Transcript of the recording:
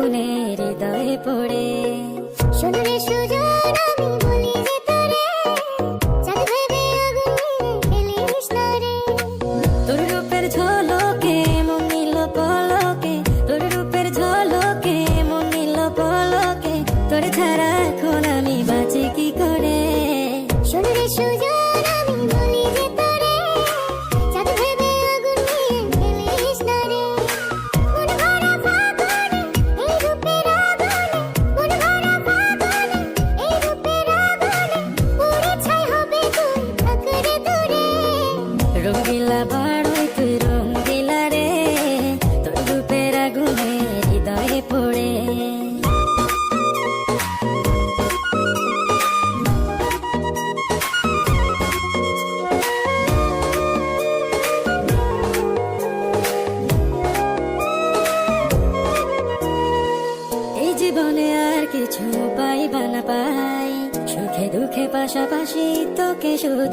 আগুনে হৃদয়ে পড়ে। শোনো রে সুজন, আমি বলি যে তোরে, চাঁদ ভেবে আগুন নিয়ে খেলিস না রে। তোর রূপের ঝলকে মন নিল পলকে, তোর রূপের ঝলকে মন নিল পলকে, তোর ছাড়া এখন আমি বাঁচি কি করে। শোনো রে সুজন, আমি বলি যে তোরে, চাঁদ ভেবে আগুন নিয়ে খেলিস না রে। মন ভরা ফাগুনে এই রূপের আগুনে, মন ভরা ফাগুনে এই রূপের আগুনে, পুড়ে ছাই হবে তুই থাক রে দূরে। রঙ্গিলা বাড়ই তুই রঙ্গিলা রে, তোর রূপের আগুনে হৃদয়ে পড়ে। এই জীবনে আর কিছু পাই বা না পাই, সুখে দুঃখে পাশাপাশি তোকে শুধু